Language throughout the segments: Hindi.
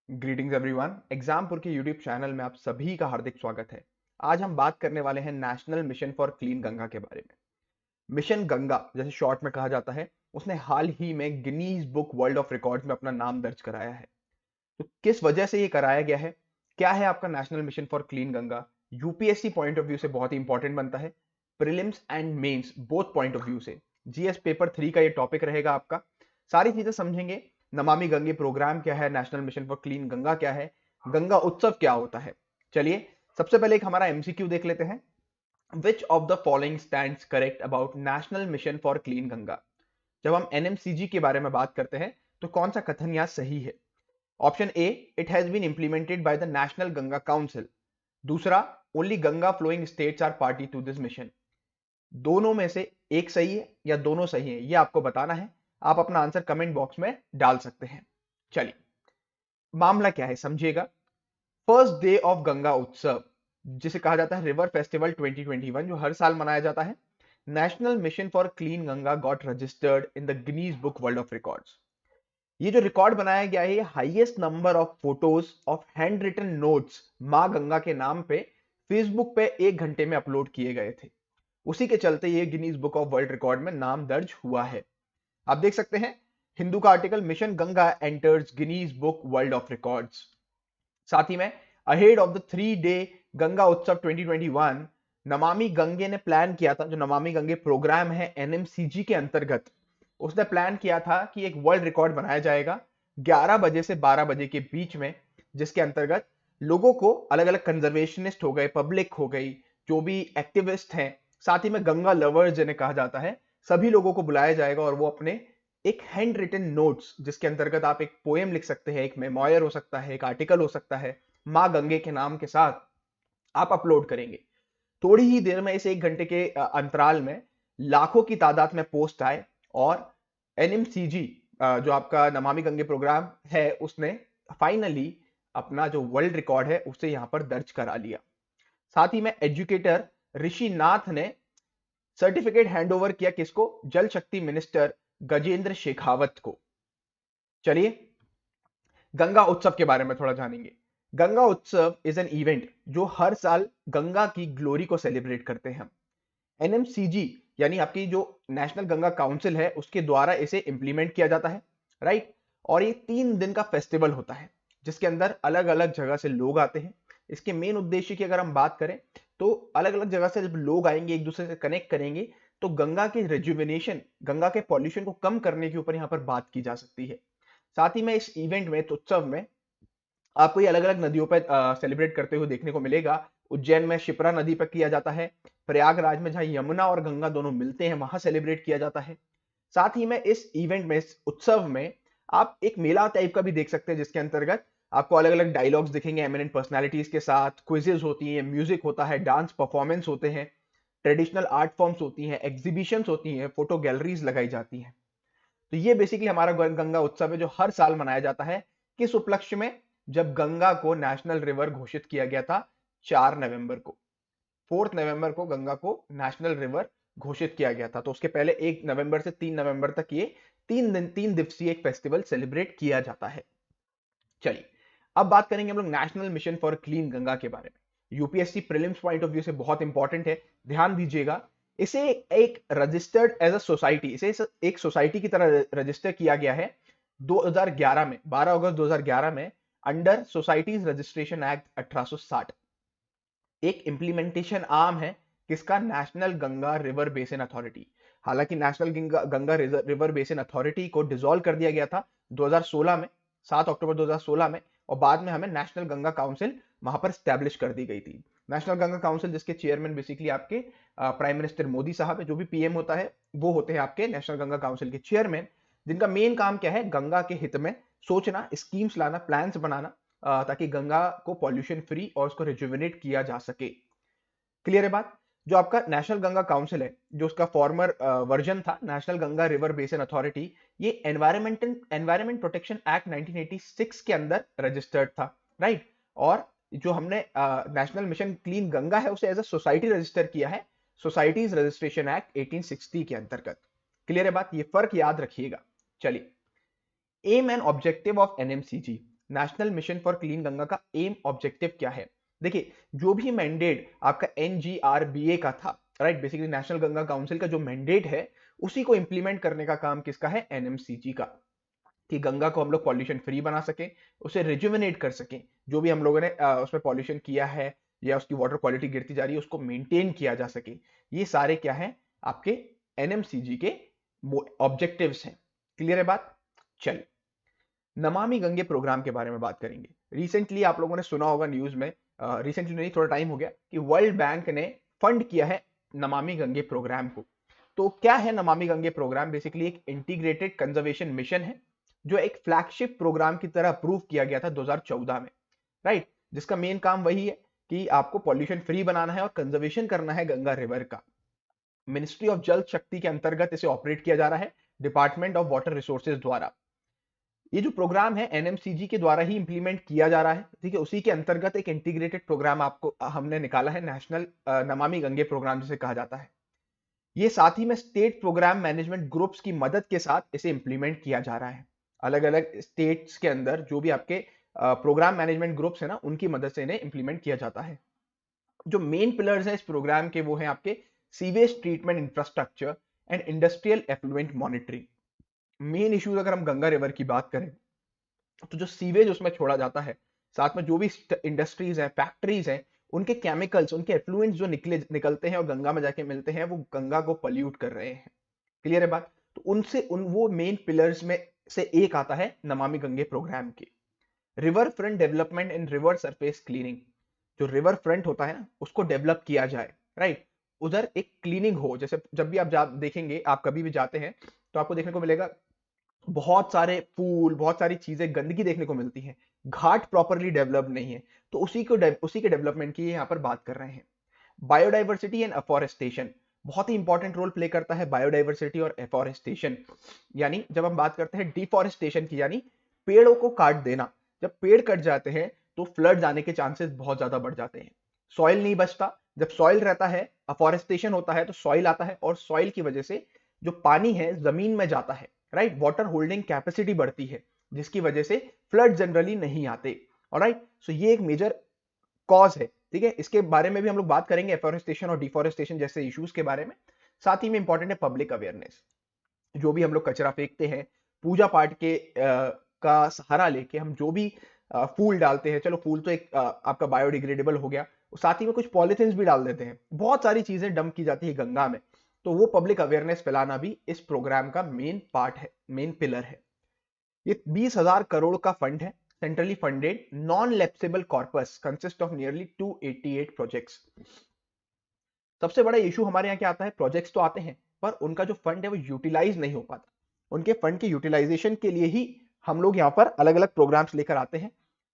Greetings everyone. एग्जामपुर के यूट्यूब चैनल में आप सभी का हार्दिक स्वागत है। आज हम बात करने वाले हैं national mission for clean Ganga के बारे में। मिशन गंगा जैसे शॉर्ट में कहा जाता है, उसने हाल ही में Guinness book world of records में अपना नाम दर्ज कराया है। तो किस वजह से ये कराया गया है, क्या है आपका national mission for clean Ganga, UPSC point of view से बहुत ही इंपॉर्टेंट बनता है, prelims and mains both point of view से। जीएस पेपर 3 का ये टॉपिक रहेगा आपका। सारी चीजें समझेंगे। नमामि गंगे प्रोग्राम क्या है, national mission for clean Ganga क्या है, गंगा उत्सव क्या होता है। चलिए सबसे पहले एक हमारा एमसीक्यू देख लेते हैं। Which of the following stands correct about national mission for clean Ganga. जब हम एनएमसीजी के बारे में बात करते हैं तो कौन सा कथन यहाँ सही है। Option A, it has been implemented by the national Ganga council. दूसरा, only Ganga flowing states are party to this mission. दोनों में से एक सही है या दोनों सही है, ये आपको बताना है। आप अपना आंसर कमेंट बॉक्स में डाल सकते हैं। चलिए, मामला क्या है समझिएगा। फर्स्ट डे ऑफ गंगा उत्सव, जिसे कहा जाता है रिवर फेस्टिवल 2021, जो हर साल मनाया जाता है, national mission for clean Ganga got registered in the Guinness book world of records. ये जो रिकॉर्ड बनाया गया है, ये highest number of photos of hand written notes मां गंगा के नाम पे फेसबुक पे 1 घंटे में अपलोड किए गए थे। उसी के चलते ये Guinness book of world record में नाम दर्ज हुआ है। आप देख सकते हैं हिंदू का article, mission Ganga enters Guinness book world of records. साथ ही में ahead of the 3 day Ganga उत्सव 2021, नमामि गंगे ने प्लान किया था, जो नमामि गंगे प्रोग्राम है एनएमसीजी के अंतर्गत, उसने प्लान किया था कि एक वर्ल्ड रिकॉर्ड बनाया जाएगा 11 बजे से 12 बजे के बीच में, जिसके अंतर्गत लोगों को, अलग अलग कंजर्वेशनिस्ट हो गए, पब्लिक हो गई, जो भी एक्टिविस्ट हैं, साथ ही में गंगा लवर्स जिन्हें कहा जाता है, सभी लोगों को बुलाया जाएगा और वो अपने एक हैंड रिटन नोट्स, जिसके अंतर्गत आप एक पोएम लिख सकते हैं, एक मेमोयर हो सकता है, एक आर्टिकल हो सकता है, माँ गंगे के नाम के साथ आप अपलोड करेंगे। थोड़ी ही देर में, इस 1 घंटे के अंतराल में लाखों की तादाद में पोस्ट आए और एनएमसीजी, जो आपका नमामि गंगे प्रोग्राम है, उसने फाइनली अपना जो वर्ल्ड रिकॉर्ड है उसे यहां पर दर्ज करा लिया। साथ ही में एजुकेटर ऋषि नाथ ने सर्टिफिकेट हैंडओवर किया, किसको? जल शक्ति मिनिस्टर गजेंद्र शेखावत को। चलिए, गंगा उत्सव के बारे में थोड़ा जानेंगे। गंगा उत्सव इज एन इवेंट जो हर साल गंगा की ग्लोरी को सेलिब्रेट करते हैं। एनएमसीजी यानी आपकी जो नेशनल गंगा काउंसिल है, उसके द्वारा इसे इंप्लीमेंट किया जाता है, राइट। और ये 3 दिन का फेस्टिवल होता है, जिसके अंदर अलग अलग जगह से लोग आते हैं। इसके मेन उद्देश्य की अगर हम बात करें तो अलग अलग जगह से जब लोग आएंगे, एक दूसरे से कनेक्ट करेंगे, तो गंगा के रेजुविनेशन, गंगा के पॉल्यूशन को कम करने के ऊपर यहाँ पर बात की जा सकती है। साथ ही में इस इवेंट में, तो उत्सव में, आपको ये अलग अलग नदियों पर सेलिब्रेट करते हुए देखने को मिलेगा। उज्जैन में शिप्रा नदी पर किया जाता है। प्रयागराज में जहां यमुना और गंगा दोनों मिलते हैं, वहां सेलिब्रेट किया जाता है। साथ ही में इस इवेंट में, इस उत्सव में, आप एक मेला टाइप का भी देख सकते हैं, जिसके अंतर्गत आपको अलग अलग डायलॉग्स दिखेंगे एमिनेंट पर्सनालिटीज के साथ, क्विजेज होती हैं, म्यूजिक होता है, डांस परफॉर्मेंस होते हैं, ट्रेडिशनल आर्ट फॉर्म्स होती हैं, एग्जीबिशंस होती हैं, फोटो गैलरीज लगाई जाती हैं। तो ये बेसिकली हमारा गंगा उत्सव है, जो हर साल मनाया जाता है। किस उपलक्ष्य में? जब गंगा को नेशनल रिवर घोषित किया गया था 4 नवंबर को। 4 नवंबर को गंगा को नेशनल रिवर घोषित किया गया था। तो उसके पहले 1 नवंबर से 3 नवंबर तक ये 3 दिवसीय एक फेस्टिवल सेलिब्रेट किया जाता है। चलिए, अब बात करेंगे हम लोग national mission for clean Ganga के बारे में। UPSC prelims point of view से बहुत इंपॉर्टेंट है, ध्यान दीजिएगा। इसे एक रजिस्टर्ड एज अ सोसाइटी, इसे एक सोसाइटी की तरह रजिस्टर किया गया है 2011 में, 12 अगस्त 2011 में, अंडर सोसाइटीज रजिस्ट्रेशन एक्ट 1860। एक इंप्लीमेंटेशन आर्म है किसका? National Ganga river basin authority. हालांकि national Ganga river basin authority को डिसॉल्व कर दिया गया था 2016 में, 7 अक्टूबर 2016 में, और बाद में हमें नेशनल गंगा काउंसिल वहां पर स्टैब्लिश कर दी गई थी। नेशनल गंगा काउंसिल, जिसके चेयरमैन बेसिकली आपके प्राइम मिनिस्टर मोदी साहब है, जो भी पीएम होता है वो होते हैं आपके नेशनल गंगा काउंसिल के चेयरमैन, जिनका मेन काम क्या है? गंगा के हित में सोचना, स्कीम्स लाना, प्लान्स बनाना, ताकि गंगा को पॉल्यूशन फ्री और उसको रिजुविनेट किया जा सके। क्लियर है बात? जो आपका नेशनल गंगा काउंसिल है, जो उसका फॉर्मर वर्जन था, national Ganga river basin authority, ये एनवायरमेंट प्रोटेक्शन एक्ट 1986 के अंदर रजिस्टर्ड था, राइट। और जो हमने नेशनल मिशन क्लीन गंगा है, उसे एज अ सोसाइटी रजिस्टर किया है, सोसाइटीज रजिस्ट्रेशन एक्ट 1860 के अंतर्गत। क्लियर है बात? ये फर्क याद रखिएगा। चलिए, aim and objective of NMCG. National mission for clean Ganga का एम ऑब्जेक्टिव क्या है? देखिए, जो भी मैंडेट आपका एनजीआरबीए का था, right, basically national Ganga council का जो मैंडेट है, उसी को इंप्लीमेंट करने का काम किसका है? एनएमसीजी का। कि गंगा को हम लोग पॉल्यूशन फ्री बना सकें, उसे रिजुविनेट कर सकें, जो भी हम लोगों ने उसमें पॉल्यूशन किया है या उसकी वाटर क्वालिटी गिरती जा रही है उसको मेंटेन किया जा सके। ये सारे क्या है? आपके एनएमसीजी के ऑब्जेक्टिव्स हैं। क्लियर है बात? चलिए, नमामि गंगे प्रोग्राम के बारे में बात करेंगे। रिसेंटली आप लोगों ने सुना होगा न्यूज में, रिसेंटली नहीं, थोड़ा टाइम हो गया, कि वर्ल्ड बैंक ने फंड किया है नमामि गंगे प्रोग्राम को। तो क्या है नमामि गंगे प्रोग्राम? बेसिकली एक इंटीग्रेटेड कंजर्वेशन मिशन है, जो एक फ्लैगशिप प्रोग्राम की तरह अप्रूव किया गया था 2014 में, राइट, जिसका मेन काम वही है कि आपको पॉल्यूशन फ्री बनाना है और कंजर्वेशन करना है गंगा रिवर का। मिनिस्ट्री ऑफ जल शक्ति के अंतर्गत इसे ऑपरेट किया जा रहा है, डिपार्टमेंट ऑफ वाटर रिसोर्सेज द्वारा। ये जो प्रोग्राम है एनएमसीजी के द्वारा ही इंप्लीमेंट किया जा रहा है, ठीक है। उसी के अंतर्गत एक इंटीग्रेटेड प्रोग्राम आपको हमने निकाला है, नेशनल नमामि गंगे प्रोग्राम जिसे कहा जाता है। ये साथ ही में स्टेट प्रोग्राम मैनेजमेंट ग्रुप्स की मदद के साथ इसे इंप्लीमेंट किया जा रहा है। अलग अलग स्टेट्स के अंदर जो भी आपके प्रोग्राम मैनेजमेंट ग्रुप्स है ना, उनकी मदद से इन्हें इंप्लीमेंट किया जाता है। जो मेन पिलर्स हैं इस प्रोग्राम के, वो हैं आपके sewage treatment infrastructure and industrial effluent monitoring. Main issues अगर हम गंगा रिवर की बात करें, तो जो सीवेज उसमें छोड़ा जाता है, साथ में जो भी इंडस्ट्रीज हैं, फैक्ट्रीज हैं, उनके केमिकल्स, उनके एफ्लुएंट्स जो निकलते हैं और गंगा में जाके मिलते हैं, वो गंगा को पल्यूट कर रहे हैं। क्लियर है बात? तो उनसे वो मेन पिलर्स में से एक आता है नमामि गंगे प्रोग्राम के। River front development and river surface cleaning. जो रिवर फ्रंट होता है ना, उसको डेवलप किया जाए, राइट। उधर एक क्लीनिंग हो, जैसे जब भी आप देखेंगे, आप कभी भी जाते हैं तो आपको देखने को मिलेगा बहुत सारे फूल, बहुत सारी चीजें, गंदगी देखने को मिलती है, घाट प्रॉपरली डेवलप नहीं है। तो उसी के डेवलपमेंट की यहाँ पर बात कर रहे हैं। बायोडाइवर्सिटी एंड अफॉरेस्टेशन, बहुत ही इंपॉर्टेंट रोल प्ले करता है बायोडाइवर्सिटी और एफॉरेस्टेशन। यानी जब हम बात करते हैं डिफॉरेस्टेशन की, यानी पेड़ों को काट देना, जब पेड़ कट जाते हैं तो फ्लड आने के चांसेस बहुत ज्यादा बढ़ जाते हैं, सॉइल नहीं बचता। जब सॉइल रहता है, अफॉरेस्टेशन होता है, तो सॉइल आता है, और सॉइल की वजह से जो पानी है जमीन में जाता है, राइट, वाटर होल्डिंग कैपेसिटी बढ़ती है, जिसकी वजह से फ्लड जनरली नहीं आते। ऑलराइट, सो ये एक मेजर कॉज है, ठीक है। इसके बारे में भी हम लोग बात करेंगे, एफोरेस्टेशन और डिफोरेस्टेशन जैसे इश्यूज के बारे में। साथ ही में इंपॉर्टेंट है पब्लिक अवेयरनेस। जो भी हम लोग कचरा फेंकते हैं, पूजा पाठ के का सहारा लेके हम जो भी फूल डालते हैं, चलो फूल तो एक आपका बायोडिग्रेडेबल हो गया, साथ ही में कुछ पॉलिथिन्स भी डाल देते हैं, बहुत सारी चीजें डंप की जाती है गंगा में। तो वो पब्लिक अवेयरनेस फैलाना भी इस प्रोग्राम का मेन पार्ट है, मेन पिलर है। ये 20,000 करोड़ का फंड है, centrally funded non lapsable corpus, consist of nearly 288 projects. सबसे बड़ा इशू हमारे यहाँ क्या आता है? प्रोजेक्ट्स तो आते हैं, पर उनका जो फंड है वो यूटिलाइज नहीं हो पाता। उनके फंड के यूटिलाइजेशन के लिए ही हम लोग यहाँ पर अलग अलग प्रोग्राम्स लेकर आते हैं।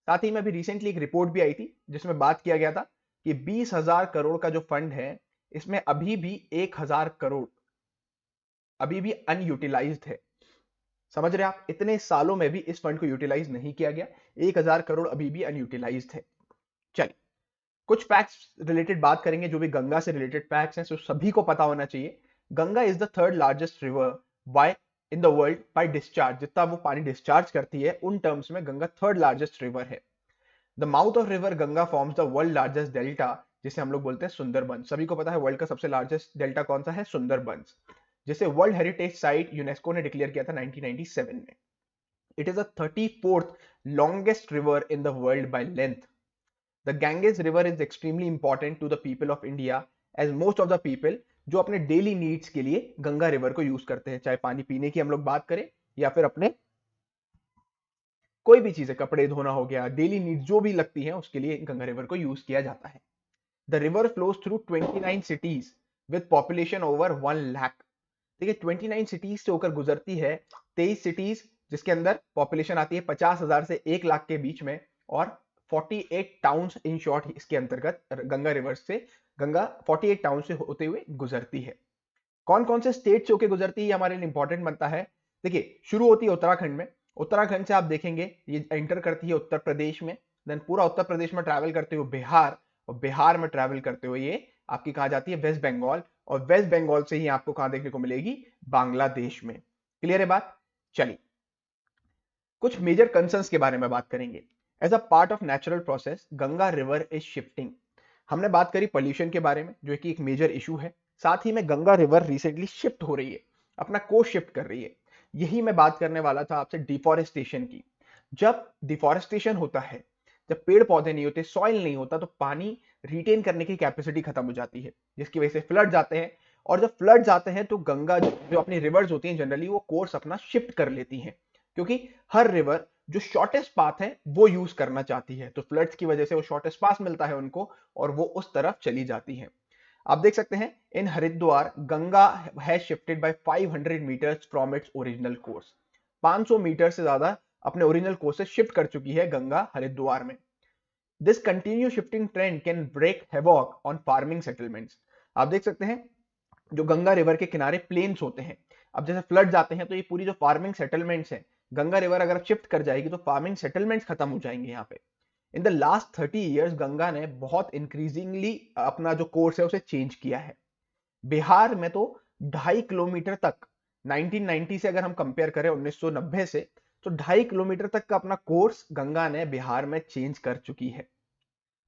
साथ ही में अभी रिसेंटली एक रिपोर्ट भी आई थी जिसमें बात किया गया था कि 20,000 करोड़ का जो फंड है, इसमें अभी भी 1,000 करोड़ अभी भी अनयूटिलाइज्ड है। समझ रहे हैं आप? इतने सालों में भी इस फंड को यूटिलाइज नहीं किया गया, 1,000 करोड़ अभी भी अनयूटिलाइज्ड है। चलिए, कुछ फैक्ट्स रिलेटेड बात करेंगे, जो भी गंगा से रिलेटेड फैक्ट्स हैं, जो सभी को पता होना चाहिए। Ganga is the third largest river by in the world by discharge. जितना वो पानी डिस्चार्ज करती है, उन टर्म्स में गंगा थर्ड लार्जेस्ट रिवर है। The mouth of river Ganga forms the world largest delta, जिसे हम लोग बोलते हैं सुंदरबन। सभी को पता है वर्ल्ड का सबसे लार्जेस्ट डेल्टा कौन सा है? सुंदरबन, जिसे वर्ल्ड हेरिटेज साइट यूनेस्को ने डिक्लेयर किया था 1997 में। It is the 34th longest river in the world by length. The Ganges River is extremely important to the people of India, as most of the people जो अपने डेली नीड्स के लिए गंगा रिवर को यूज करते हैं, चाहे पानी पीने की हम लोग बात करें या फिर अपने कोई भी चीजें, कपड़े धोना हो गया, डेली नीड्स जो भी लगती हैं उसके लिए गंगा रिवर को यूज किया जाता है। The river flows through 29 cities with population over 1 lakh. ठीक है, 29 सिटीज से होकर गुजरती है, 23 सिटीज जिसके अंदर पॉपुलेशन आती है 50,000 से 1 लाख के बीच में, और 48 टाउन्स इन शॉर्ट इसके अंतर्गत गंगा रिवर से, गंगा 48 टाउन से होते हुए गुजरती है। कौन कौन से स्टेट से होकर गुजरती है हमारे लिए इंपॉर्टेंट बनता है। देखिए, शुरू होती है उत्तराखंड में, उत्तराखंड से आप देखेंगे ये एंटर करती है उत्तर प्रदेश में, देन पूरा उत्तर प्रदेश में ट्रैवल करते हुए बिहार, और बिहार में ट्रैवल करते हुए ये आपकी कहा जाती है वेस्ट बंगाल, और वेस्ट बंगाल से ही आपको कहां देखने को मिलेगी? बांग्लादेश में। क्लियर है बात? चलिए, कुछ मेजर कंसर्न्स के बारे में बात करेंगे। As a part of natural process Ganga river is shifting. हमने बात करी पोल्यूशन के बारे में जो कि एक मेजर इशू है। साथ ही में गंगा रिवर रिसेंटली शिफ्ट हो रही है, अपना कोर्स शिफ्ट कर रही है। यही मैं बात करने वाला था आपसे डिफॉरेस्टेशन की। जब डिफॉरेस्टेशन होता है, जब पेड़ पौधे नहीं होते, सॉइल नहीं होता, तो पानी रिटेन करने की कैपेसिटी खत्म हो जाती है, जिसकी वजह से फ्लड जाते हैं। और जब फ्लड जाते हैं तो गंगा जो अपनी रिवर्स होती हैं जनरली वो कोर्स अपना शिफ्ट कर लेती हैं, क्योंकि हर रिवर जो शॉर्टेस्ट पाथ है वो यूज करना चाहती है। तो फ्लड्स की वजह से वो शॉर्टेस्ट पाथ मिलता है उनको और वो उस तरफ चली जाती है। आप देख सकते हैं in Haridwar Ganga has shifted by 500 metres from its original course. 500 metre से ज्यादा अपने ओरिजिनल कोर्स से शिफ्ट कर चुकी है गंगा हरिद्वार में। This continue shifting trend can break havoc on farming settlements. आप देख सकते हैं जो गंगा रिवर के किनारे प्लेन्स होते हैं, अब जैसे फ्लड जाते हैं तो ये पूरी जो फार्मिंग सेटलमेंट्स हैं, गंगा रिवर अगर शिफ्ट कर जाएगी तो फार्मिंग सेटलमेंट्स खत्म हो जाएंगे यहाँ पे। In the last 30 years Ganga ने बहुत इंक्रीजिंगली अपना जो कोर्स है उसे चेंज किया है। बिहार में तो 2.5 किलोमीटर तक, 1990 से अगर हम कंपेयर करें 1990 से, तो 2.5 किलोमीटर तक का अपना कोर्स गंगा ने बिहार में चेंज कर चुकी है।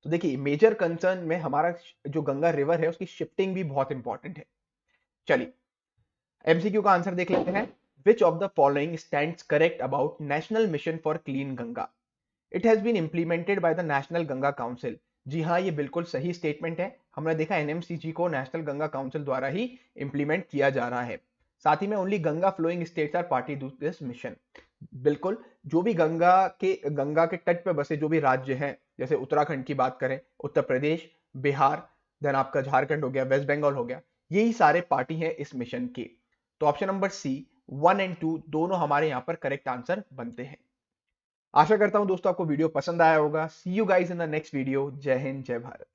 तो देखिए मेजर कंसर्न में हमारा जो गंगा रिवर है उसकी शिफ्टिंग भी बहुत इंपॉर्टेंट है। चलिए एमसीक्यू का आंसर देख लेते हैं। Which of the following stands correct about national mission for clean Ganga? It has been implemented by the national Ganga council. जी हाँ, ये बिल्कुल सही स्टेटमेंट है। हमने देखा एनएमसीजी को नेशनल गंगा काउंसिल द्वारा ही इंप्लीमेंट किया जा रहा है। साथ ही में only Ganga flowing states are party to this mission. बिल्कुल, जो भी गंगा के तट पे बसे जो भी राज्य हैं, जैसे उत्तराखंड की बात करें, उत्तर प्रदेश, बिहार, देन आपका झारखंड हो गया, वेस्ट बंगाल हो गया, यही सारे पार्टी हैं इस मिशन के। तो ऑप्शन नंबर सी 1 और 2 दोनों हमारे यहाँ पर करेक्ट आंसर बनते हैं। आशा करता हूं दोस्तों आपको वीडियो पसंद आया होगा। See you guys in the next video. जय हिंद, जय भारत।